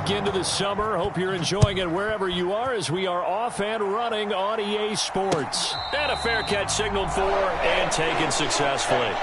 week into the summer. Hope you're enjoying it wherever you are as we are off and running on EA Sports. And a fair catch signaled for and taken successfully.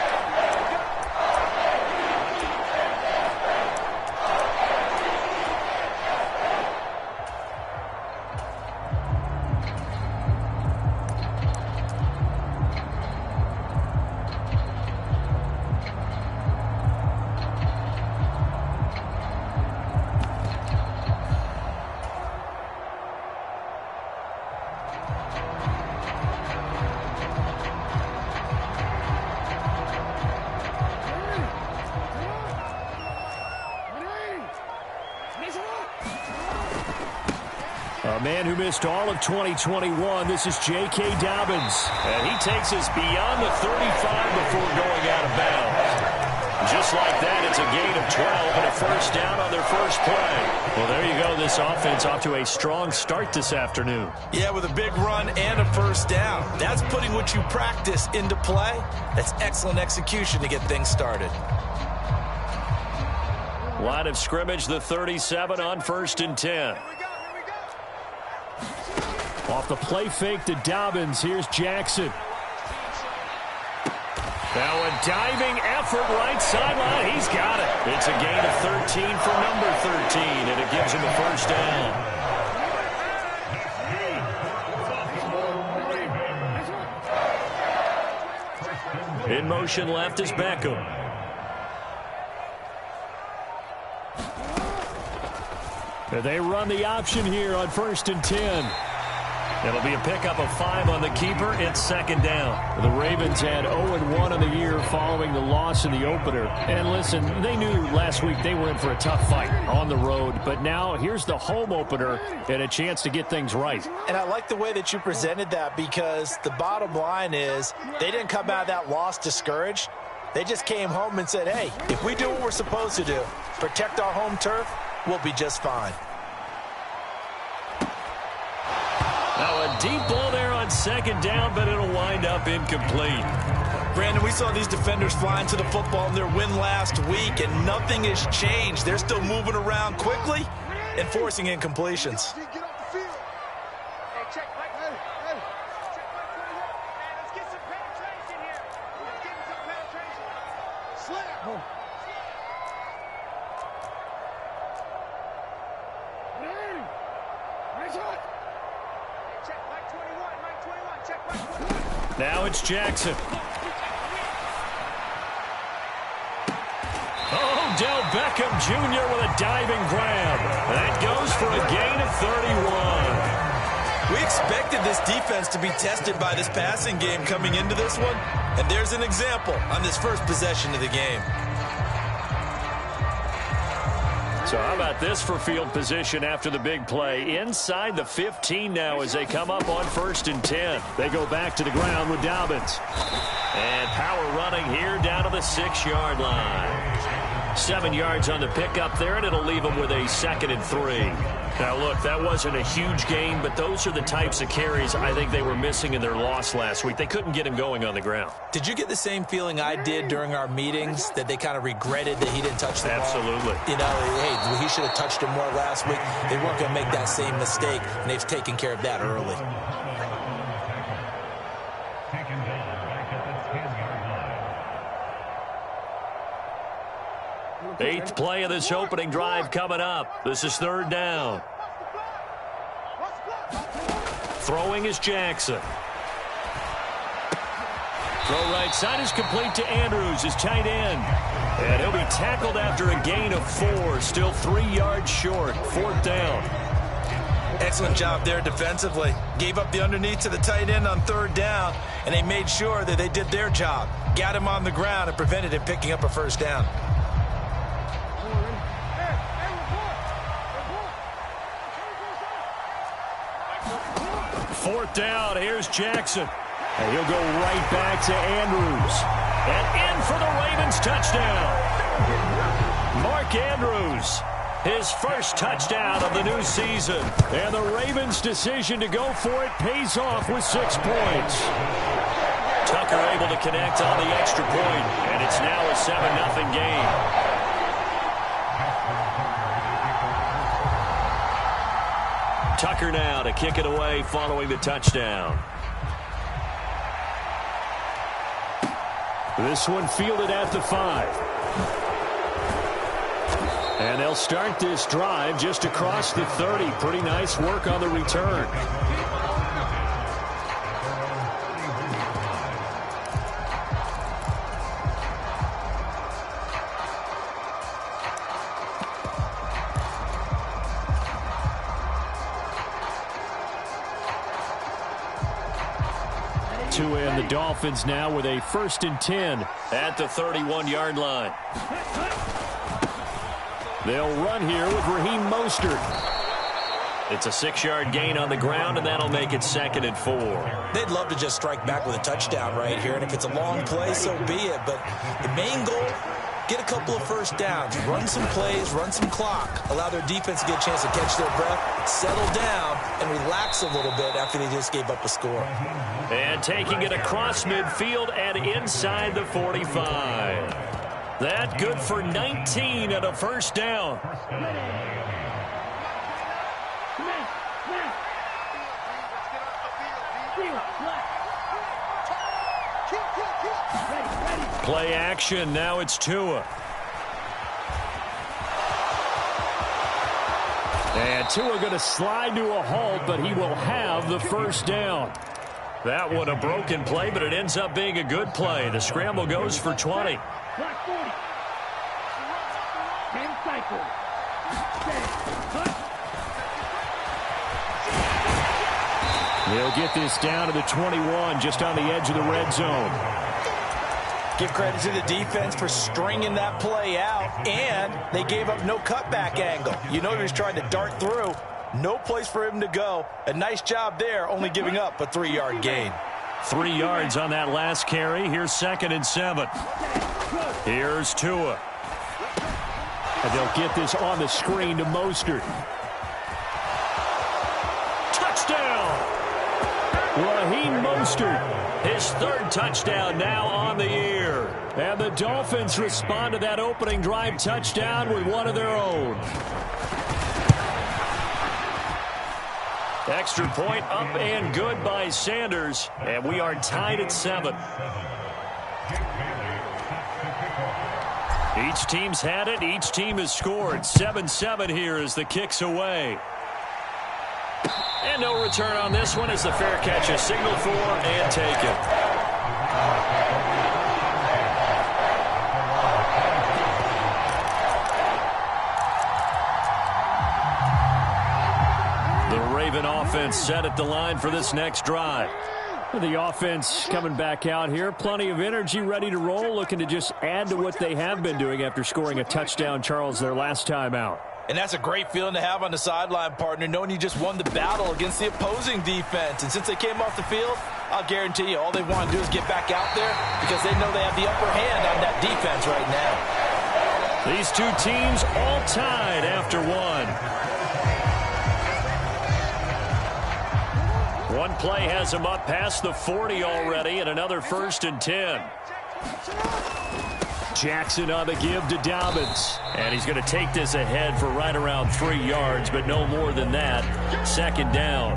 A man who missed all of 2021, this is J.K. Dobbins. And he takes us beyond the 35 before going out of bounds. Just like that, it's a gain of 12 and a first down on their first play. Well, there you go. This offense off to a strong start this afternoon. Yeah, with a big run and a first down. That's putting what you practice into play. That's excellent execution to get things started. Line of scrimmage, the 37 on 1st and 10. Off the play fake to Dobbins. Here's Jackson. Now a diving effort right sideline. He's got it. It's a gain of 13 for number 13, and it gives him a first down. In motion left is Beckham. They run the option here on 1st and 10. It'll be a pickup of 5 on the keeper. It's 2nd down. The Ravens had 0-1 on the year following the loss in the opener. And listen, they knew last week they were in for a tough fight on the road. But now here's the home opener and a chance to get things right. And I like the way that you presented that, because the bottom line is they didn't come out of that loss discouraged. They just came home and said, hey, if we do what we're supposed to do, protect our home turf, we'll be just fine. Now a deep ball there on 2nd down, but it'll wind up incomplete. Brandon, we saw these defenders flying to the football in their win last week, and nothing has changed. They're still moving around quickly and forcing incompletions. Now it's Jackson. Odell Beckham Jr. with a diving grab. That goes for a gain of 31. We expected this defense to be tested by this passing game coming into this one, and there's an example on this first possession of the game. So how about this for field position after the big play? Inside the 15 now as they come up on 1st and 10. They go back to the ground with Dobbins. And power running here down to the 6-yard line. 7 yards on the pickup there, and it'll leave them with a 2nd and 3. Now, look, that wasn't a huge gain, but those are the types of carries I think they were missing in their loss last week. They couldn't get him going on the ground. Did you get the same feeling I did during our meetings, that they kind of regretted that he didn't touch the ball? Absolutely. You know, hey, he should have touched him more last week. They weren't going to make that same mistake, and they've taken care of that early. Eighth play of this opening drive coming up. This is 3rd down. Throwing is Jackson. Throw right side is complete to Andrews, his tight end. And he'll be tackled after a gain of 4. Still 3 yards short. 4th down. Excellent job there defensively. Gave up the underneath to the tight end on 3rd down, and they made sure that they did their job. Got him on the ground and prevented him picking up a 1st down. Fourth down, here's Jackson. And he'll go right back to Andrews. And in for the Ravens touchdown. Mark Andrews, his first touchdown of the new season. And the Ravens' decision to go for it pays off with 6 points. Tucker able to connect on the extra point, and it's now a 7-0 game. Tucker now to kick it away following the touchdown. This one fielded at the 5. And they'll start this drive just across the 30. Pretty nice work on the return. And the Dolphins now with a 1st and 10 at the 31-yard line. They'll run here with Raheem Mostert. It's a 6-yard gain on the ground, and that'll make it 2nd and 4. They'd love to just strike back with a touchdown right here, and if it's a long play, so be it. But the main goal, get a couple of first downs, run some plays, run some clock, allow their defense to get a chance to catch their breath, settle down, and relax a little bit after they just gave up a score. And taking it across midfield and inside the 45. That good for 19 and a 1st down. Play action. Now it's Tua. And Tua going to slide to a halt, but he will have the 1st down. That one a broken play, but it ends up being a good play. The scramble goes for 20. They'll get this down to the 21, just on the edge of the red zone. Give credit to the defense for stringing that play out, and they gave up no cutback angle. You know he was trying to dart through. No place for him to go. A nice job there, only giving up a 3-yard gain. 3 yards on that last carry. Here's 2nd and 7. Here's Tua. And they'll get this on the screen to Mostert. Touchdown! Raheem Mostert. His 3rd touchdown now on the year. And the Dolphins respond to that opening drive touchdown with one of their own. Extra point up and good by Sanders. And we are tied at 7. Each team's had it. Each team has scored. 7-7 here as the kick's away. And no return on this one as the fair catch is signaled for and taken. The Raven offense set at the line for this next drive. The offense coming back out here. Plenty of energy, ready to roll, looking to just add to what they have been doing after scoring a touchdown, Charles, their last time out. And that's a great feeling to have on the sideline, partner, knowing you just won the battle against the opposing defense. And since they came off the field, I'll guarantee you all they want to do is get back out there because they know they have the upper hand on that defense right now. These two teams all tied after one. One play has him up past the 40 already, and another 1st and 10. Jackson on the give to Dobbins. And he's going to take this ahead for right around 3 yards, but no more than that. 2nd down.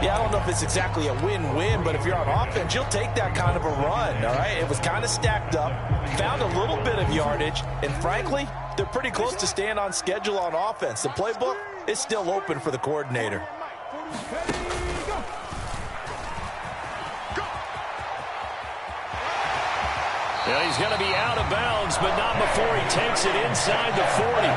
Yeah, I don't know if it's exactly a win-win, but if you're on offense, you'll take that kind of a run, all right? It was kind of stacked up, found a little bit of yardage, and frankly, they're pretty close to staying on schedule on offense. The playbook is still open for the coordinator. Yeah, he's going to be out of bounds, but not before he takes it inside the 40.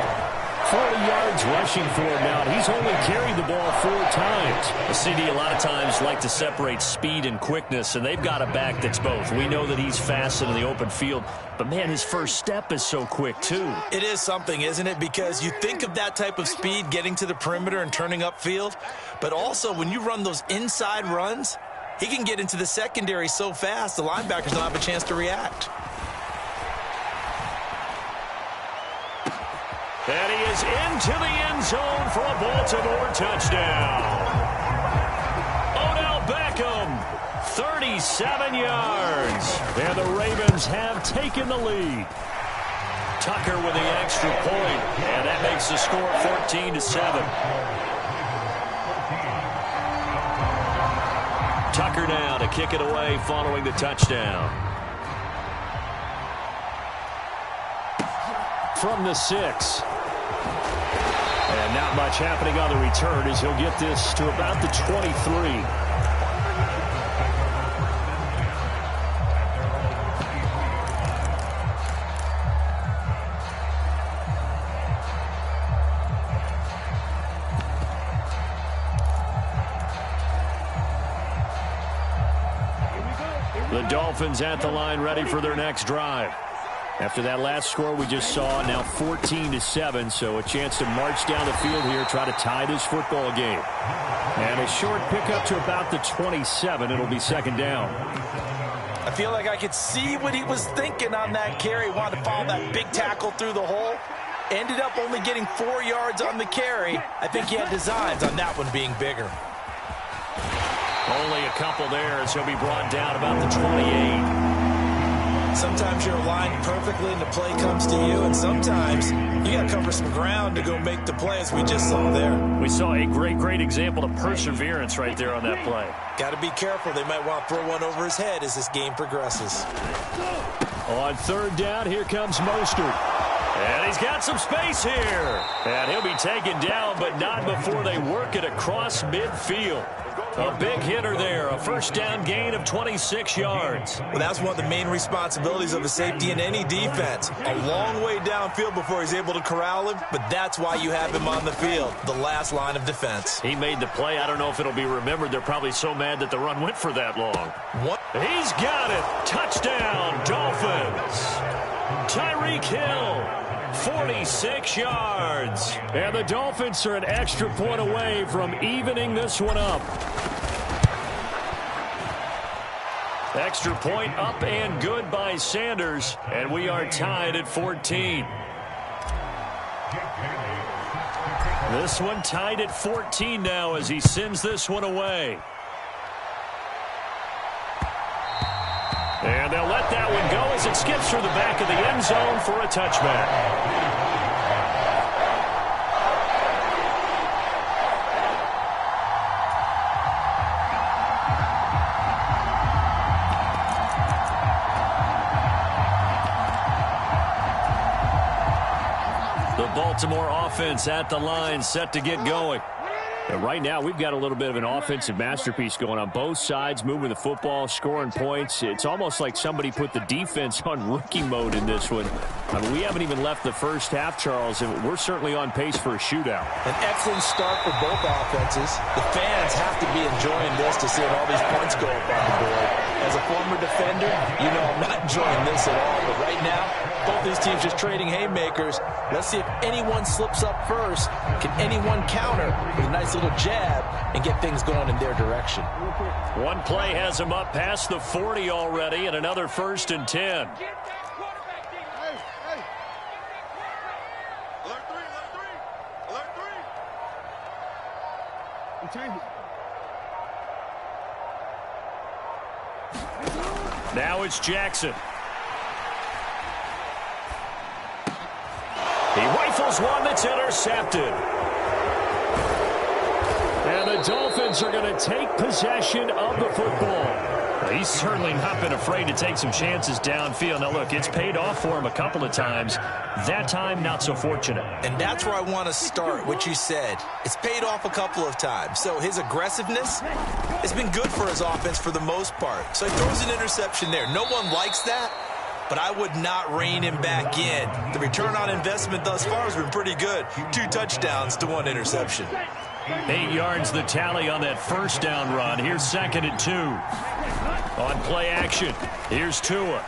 40 yards rushing for him now. He's only carried the ball 4 times. The CD a lot of times like to separate speed and quickness, and they've got a back that's both. We know that he's fast in the open field, but, man, his first step is so quick, too. It is something, isn't it? Because you think of that type of speed getting to the perimeter and turning upfield, but also when you run those inside runs, he can get into the secondary so fast the linebackers don't have a chance to react. And he is into the end zone for a Baltimore touchdown. Odell Beckham, 37 yards. And the Ravens have taken the lead. Tucker with the extra point, and that makes the score 14-7. Tucker now to kick it away following the touchdown. From the 6. And not much happening on the return as he'll get this to about the 23. The Dolphins at the line ready for their next drive. After that last score we just saw, now 14-7, so a chance to march down the field here, try to tie this football game. And a short pickup to about the 27. It'll be second down. I feel like I could see what he was thinking on that carry. Wanted to follow that big tackle through the hole. Ended up only getting 4 yards on the carry. I think he had designs on that one being bigger. Only a couple there as he'll be brought down about the 28. Sometimes you're aligned perfectly and the play comes to you, and sometimes you got to cover some ground to go make the play, as we just saw there. We saw a great example of perseverance right there on that play. Got to be careful. They might want to throw one over his head as this game progresses. On third down, here comes Mostert. And he's got some space here. And he'll be taken down, but not before they work it across midfield. A big hitter there, a first down gain of 26 yards. Well, that's one of the main responsibilities of a safety in any defense. A long way downfield before he's able to corral him, but that's why you have him on the field, the last line of defense. He made the play. I don't know if it'll be remembered. They're probably so mad that the run went for that long. What? He's got it. Touchdown, Dolphins. Tyreek Hill. 46 yards. And the Dolphins are an extra point away from evening this one up. Extra point up and good by Sanders. And we are tied at 14. This one tied at 14 now as he sends this one away. And they'll let that one go as it skips through the back of the end zone for a touchback. The Baltimore offense at the line, set to get going. And right now, we've got a little bit of an offensive masterpiece going on both sides, moving the football, scoring points. It's almost like somebody put the defense on rookie mode in this one. I mean, we haven't even left the first half, Charles, and we're certainly on pace for a shootout. An excellent start for both offenses. The fans have to be enjoying this to see all these points go up on the board. As a former defender, you know I'm not enjoying this at all. But right now, both these teams just trading haymakers. Let's see if anyone slips up first. Can anyone counter with a nice little jab and get things going in their direction? One play has them up past the 40 already, and another 1st and 10. Now it's Jackson. He rifles one that's intercepted. And the Dolphins are going to take possession of the football. Well, he's certainly not been afraid to take some chances downfield. Now, look, it's paid off for him a couple of times. That time, not so fortunate. And that's where I want to start, what you said. It's paid off a couple of times. So his aggressiveness has been good for his offense for the most part. So he throws an interception there. No one likes that, but I would not rein him back in. The return on investment thus far has been pretty good. 2 touchdowns to 1 interception. 8 yards the tally on that first down run. Here's 2nd and 2. On play action, here's Tua.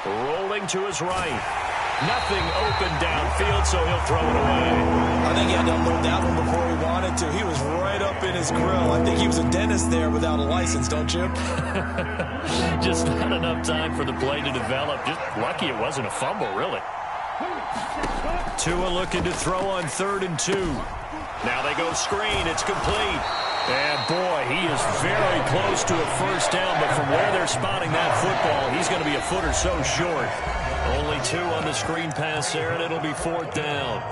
Rolling to his right. Nothing open downfield, so he'll throw it away. I think he had to unload that one before he wanted to. He was right up in his grill. I think he was a dentist there without a license, don't you? Just not enough time for the play to develop. Just lucky it wasn't a fumble, really. Tua looking to throw on 3rd and 2. Now they go screen. It's complete. And, boy, he is very close to a first down, but from where they're spotting that football, he's going to be a foot or so short. Only 2 on the screen pass there, and it'll be 4th down.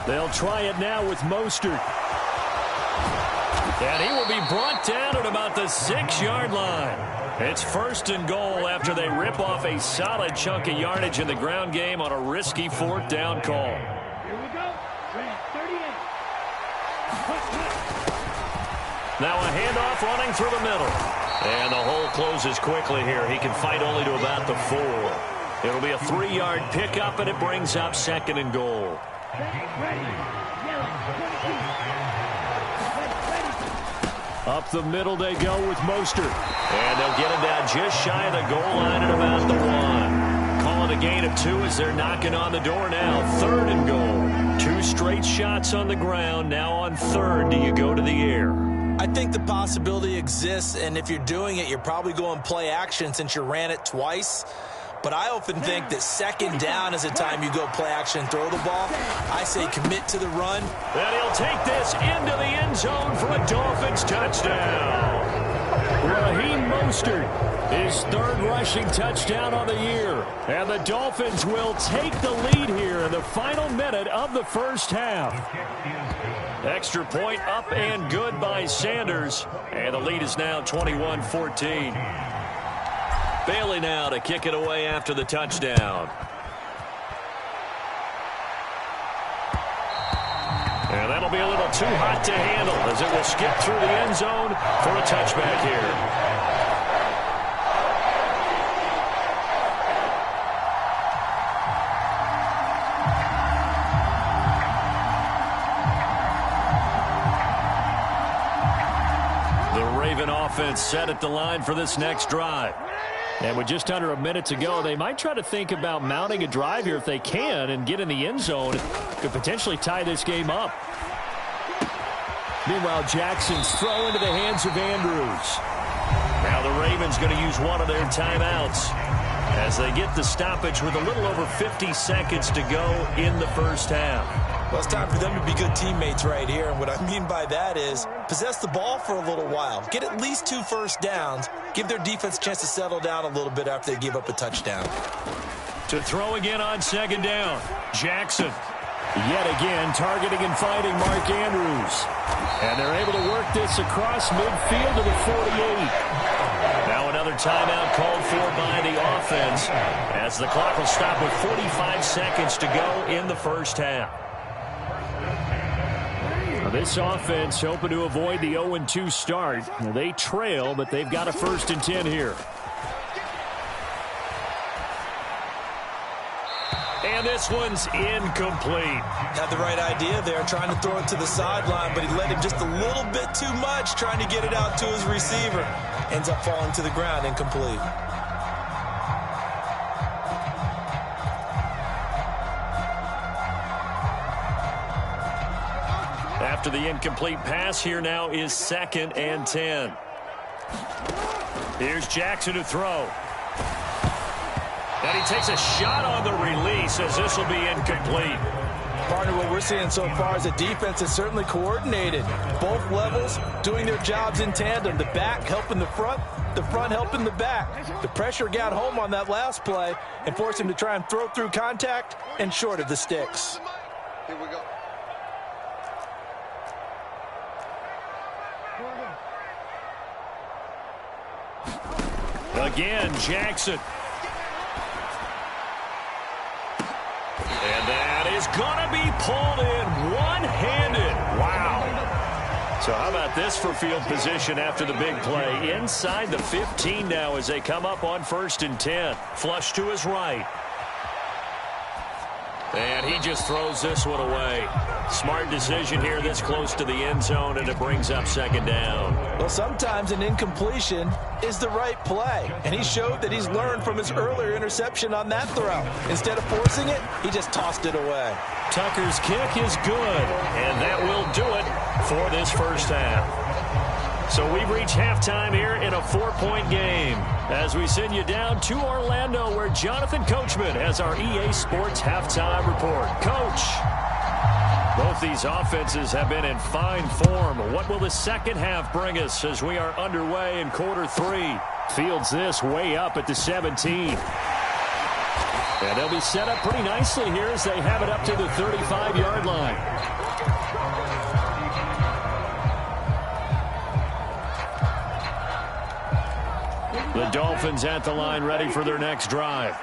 They'll try it now with Mostert. And he will be brought down at about the 6-yard line. It's 1st and goal after they rip off a solid chunk of yardage in the ground game on a risky 4th down call. Now a handoff running through the middle. And the hole closes quickly here. He can fight only to about the 4. It'll be a 3-yard pickup, and it brings up 2nd and goal. Up the middle they go with Mostert. And they'll get him down just shy of the goal line at about the 1. Calling a gain of 2 as they're knocking on the door now. 3rd and goal. 2 straight shots on the ground. Now on 3rd, do you go to the air? I think the possibility exists, and if you're doing it, you're probably going play action since you ran it twice. But I often think that 2nd down is the time you go play action and throw the ball. I say commit to the run. And he'll take this into the end zone for a Dolphins touchdown. Raheem Mostert, his 3rd rushing touchdown on the year. And the Dolphins will take the lead here in the final minute of the 1st half. Extra point up and good by Sanders. And the lead is now 21-14. Bailey now to kick it away after the touchdown. And that'll be a little too hot to handle as it will skip through the end zone for a touchback here. Offense set at the line for this next drive. And with just under a minute to go, they might try to think about mounting a drive here if they can and get in the end zone. Could potentially tie this game up. Meanwhile, Jackson's throw into the hands of Andrews. Now the Ravens going to use one of their timeouts as they get the stoppage with a little over 50 seconds to go in the 1st half. Well, it's time for them to be good teammates right here. And what I mean by that is possess the ball for a little while. Get at least 2 first downs. Give their defense a chance to settle down a little bit after they give up a touchdown. To throw again on 2nd down. Jackson. Yet again, targeting and fighting Mark Andrews. And they're able to work this across midfield to the 48. Now another timeout called for by the offense as the clock will stop with 45 seconds to go in the 1st half. This offense hoping to avoid the 0-2 start. They trail, but they've got a 1st and 10 here. And this one's incomplete. Had the right idea there, trying to throw it to the sideline, but he let him just a little bit too much, trying to get it out to his receiver. Ends up falling to the ground, incomplete. After the incomplete pass, here now is 2nd and 10. Here's Jackson to throw. And he takes a shot on the release as this will be incomplete. Partner, what we're seeing so far is the defense is certainly coordinated. Both levels doing their jobs in tandem. The back helping the front helping the back. The pressure got home on that last play and forced him to try and throw through contact and short of the sticks. Here we go. Again, Jackson. And that is going to be pulled in one-handed. Wow. So how about this for field position after the big play? Inside the 15 now as they come up on 1st and 10. Flush to his right. And he just throws this one away. Smart decision here this close to the end zone, and it brings up 2nd down. Well, sometimes an incompletion is the right play, and he showed that he's learned from his earlier interception on that throw. Instead of forcing it, he just tossed it away. Tucker's kick is good, and that will do it for this 1st half. So we've reached halftime here in a 4-point game as we send you down to Orlando where Jonathan Coachman has our EA Sports halftime report. Coach. Both these offenses have been in fine form. What will the second half bring us as we are underway in quarter 3? Fields this way up at the 17. And they'll be set up pretty nicely here as they have it up to the 35-yard line. The Dolphins at the line ready for their next drive.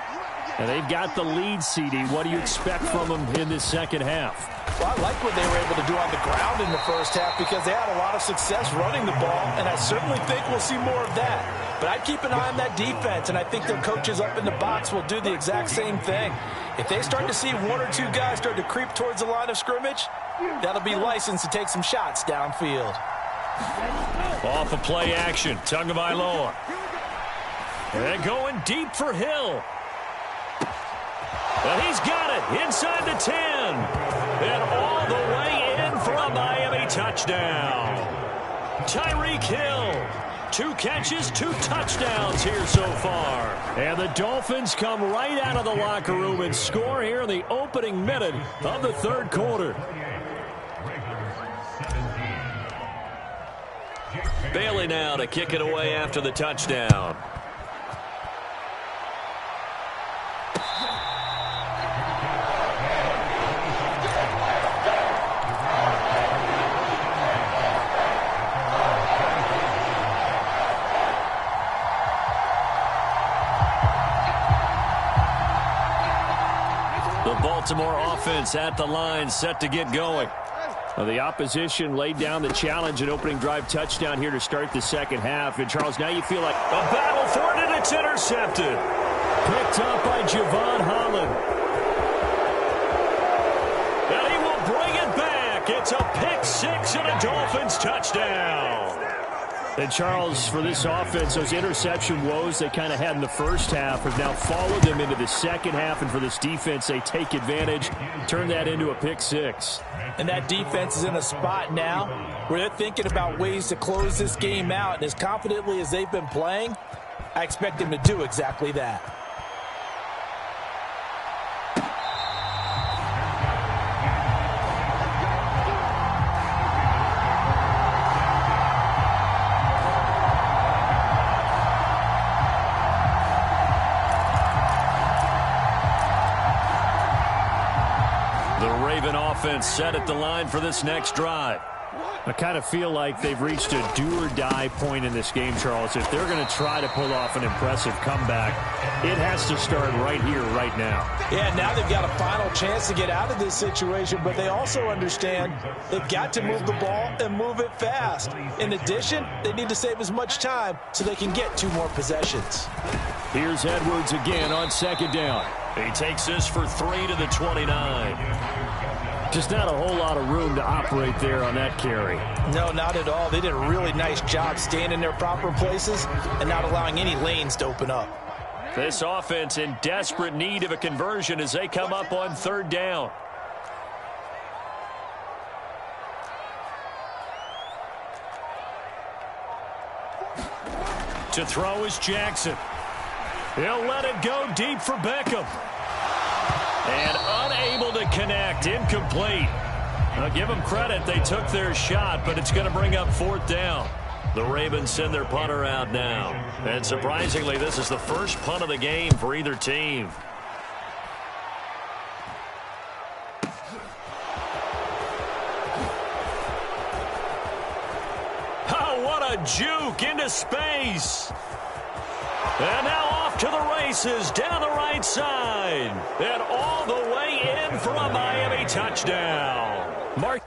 And they've got the lead, CD. What do you expect from them in this second half? Well, I like what they were able to do on the ground in the first half because they had a lot of success running the ball, and I certainly think we'll see more of that. But I'd keep an eye on that defense, and I think their coaches up in the box will do the exact same thing. If they start to see one or two guys start to creep towards the line of scrimmage, that'll be licensed to take some shots downfield. Off of play action, Tagovailoa. And going deep for Hill. And he's got it inside the 10. And all the way in for a Miami touchdown. Tyreek Hill. 2 catches, 2 touchdowns here so far. And the Dolphins come right out of the locker room and score here in the opening minute of the third quarter. Bailey now to kick it away after the touchdown. Baltimore offense at the line, set to get going. Well, the opposition laid down the challenge, an opening drive touchdown here to start the second half. And, Charles, now you feel like a battle for it, and it's intercepted. Picked up by Javon Holland. And he will bring it back. It's a pick 6 and a Dolphins touchdown. And, Charles, for this offense, those interception woes they kind of had in the first half have now followed them into the second half. And for this defense, they take advantage, turn that into a pick 6. And that defense is in a spot now where they're thinking about ways to close this game out. And as confidently as they've been playing, I expect them to do exactly that. Offense set at the line for this next drive. I kind of feel like they've reached a do-or-die point in this game, Charles. If they're going to try to pull off an impressive comeback, it has to start right here, right now. Yeah, now they've got a final chance to get out of this situation, but they also understand they've got to move the ball and move it fast. In addition, they need to save as much time so they can get 2 more possessions. Here's Edwards again on second down. He takes this for 3 to the 29. Just not a whole lot of room to operate there on that carry. No, not at all. They did a really nice job staying in their proper places and not allowing any lanes to open up. This offense in desperate need of a conversion as they come up on third down. To throw is Jackson. He'll let it go deep for Beckham. And unable to connect, incomplete. I'll give them credit, they took their shot, but it's going to bring up fourth down. The Ravens send their punter out now. And surprisingly, this is the first punt of the game for either team. Oh, what a juke into space. And now off to the races down the right side. And all the way in for a Miami touchdown. Mark.